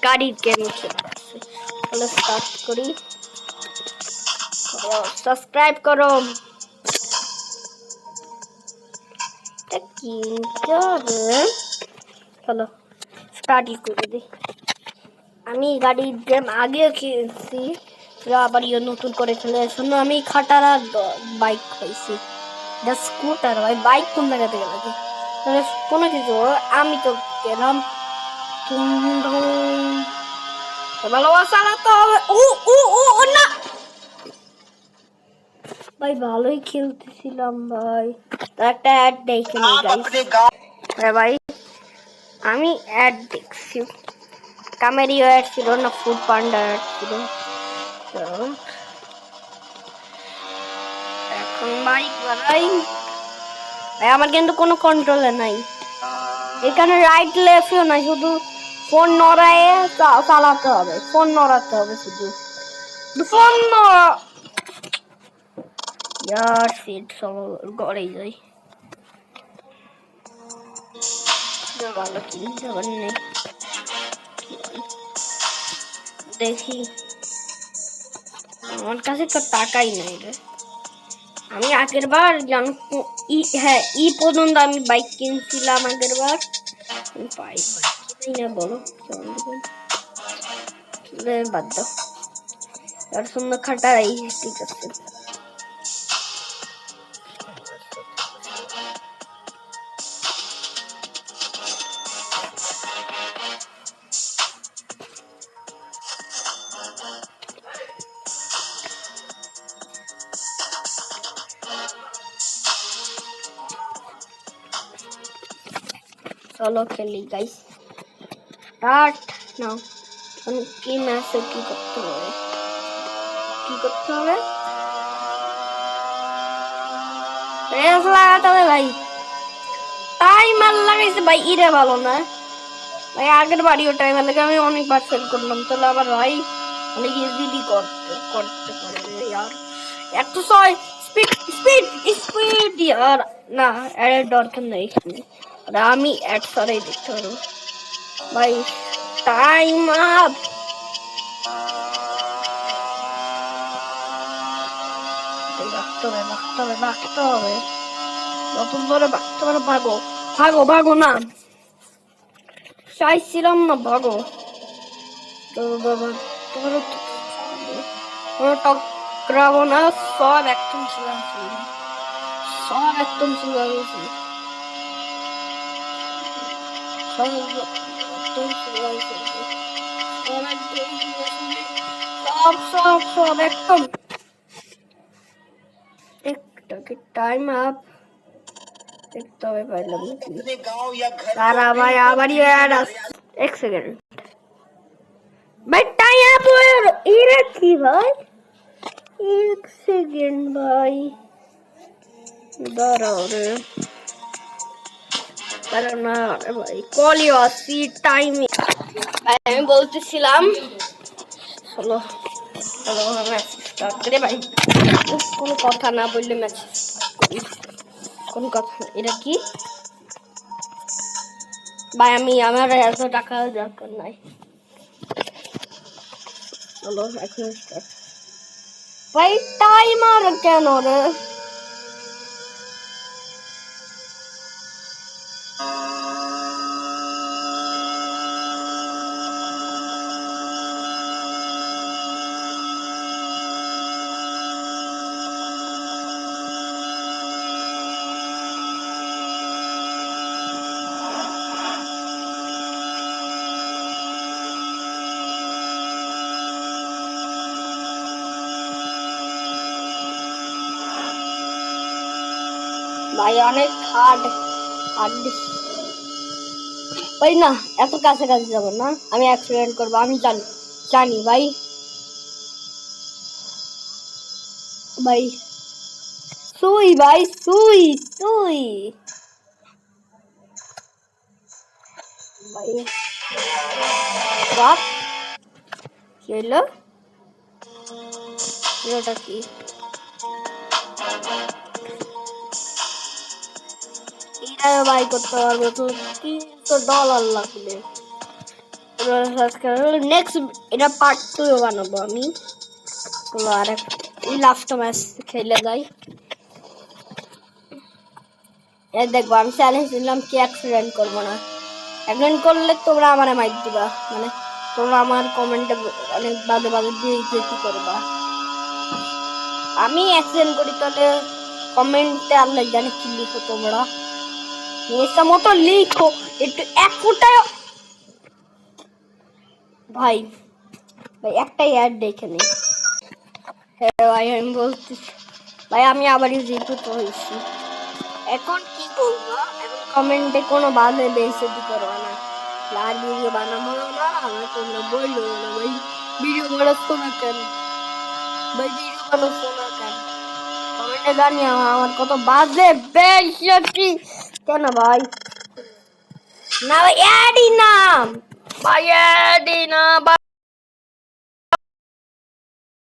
গাড়ির গেম খেলতেছে। তাহলে স্টার্ট করি। সাবস্ক্রাইব করো। কি করে? চলো স্টার্টই করে দিই। আমি গাড়ির গেম আগেও খেলছি, আবার নতুন করে খেলার জন্য আমি খাটারা বাইক পাইছি। স্কুটার ভাই, বাইক কোন জায়গা থেকে লাগে? তাহলে কোনো কিছু আমি তো গেলাম। ভালো চালাতে হবে। ও ও ও না ভাই, ভালোই খেলতেছিলাম ভাই। তো একটা অ্যাড দেখে নিই গাইস। হ্যাঁ ভাই, আমি অ্যাড দেখছি। কামেরিও অ্যাড ছিল না, ফুড পান্ডা অ্যাড ছিল। এখন বাইক বাড়াই ভাই, আমার কিন্তু কোনো কন্ট্রোলে নাই। এখানে রাইট লেফটও নাই, শুধু ফোন নড়ায়ে চালাতে হবে। ফোন নড়াতে হবে শুধু, ফোন নড়া। ইয়ার সিট সব গড়েই যাই। ভালো কিনতে নেই, দেখি। আমার কাছে তো টাকাই নাই রে। আমি আগের বার জানো, হ্যাঁ পর্যন্ত আমি বাইক কিনছিলাম আগের বার। পাই না বলো, বাদ দাও। আর সুন্দর খাটাই, ঠিক আছে। চলো খেলি গাইস, স্টার্ট নাও। কি ম্যাচে কি করতে হবে, কি করতে হবে? রেস লাগাতে হবে ভাই। টাইমার লাগাইছে ভাই, ইরে ভালো না ভাই। আগের বাড়িও টাইমার লাগে, আমি অনেকবার ফেল করলাম। তাহলে আবার ভাই অনেক ইজিলি করতে পারবে यार। 106 স্পিড স্পিড স্পিড यार। না এর দরকার নেই এখানে, আমি এড সরাই দেখতে পারবো ভাই। Time up. বাঁকতে হবে যত ধরে বাঁকতে পারে। ভাগো ভাগো ভাগো, না চাইছিলাম না, ভাগো। টকরাবো না, সব একদম সব একদম সব একদম। টাইম আপ দেখতে হবে, পাইলাম তারা ভাই আবারই এক সেকেন্ড ভাই। টাইম আপ এরা কি ভাই, এক সেকেন্ড ভাই, দাঁড়াও রে। না ভাই, কলই আসি টাইম। ভাই আমি বলতেছিলাম, চলো চলো ম্যাচ স্টার্ট করে ভাই। কোনো কথা না বললে ম্যাচ কোন কথা? এটা কি ভাই? আমার এত টাকা দরকার নাই। চলো এখন স্টার্ট ভাই। টাইমার কেন রে? ভাই অনেক হার্ড ভাই। না এত কাছাকাছি যাবো না, আমি অ্যাক্সিডেন্ট করবো, আমি জানি জানি ভাই। ভাই সুই ভাই, সুই সুই ভাই। কি হইলো? ওটা কি? এটা বাই করতে পারবো তো $300 লাগবে। নেক্সট এটা পার্ট 2 বানাবো আমি। তো আর লাস্ট ম্যাচ খেলে যাই। এই দেখবো আমি চ্যালেঞ্জ দিলাম কি অ্যাক্সিডেন্ট করবো না। অ্যাক্সিডেন্ট করলে তোমরা আমার মাইক দিবা, মানে তোমরা আমার কমেন্টে অনেক বাজে বাজে দিয়ে কি করবা। আমি অ্যাক্সিডেন্ট করি তাহলে কমেন্টে আল্লাহ জানে কি লিখো তোমরা। এসা মতো লিখো একটু এক ফুটায় ভাই। ভাই একটাই অ্যাড দেখে নি। হ্যাঁ ভাই আমি বলছি ভাই আমি আবার জিতু হয়েছি। এখন কি করবো? এখন কমেন্টে কোনো বাজে বেইজ্জতি করবা না। আর ভিডিও বানাবো না, আমার তোমরা বললো না ভাই ভিডিও বানাচ্ছ না কেন, ভাই ভিডিও বানাচ্ছ না কেন কমেন্টে জানি আমার কত বাজে বেইজ্জতি কেন ভাই। না ভাই অ্যাডই না, ভাই অ্যাডই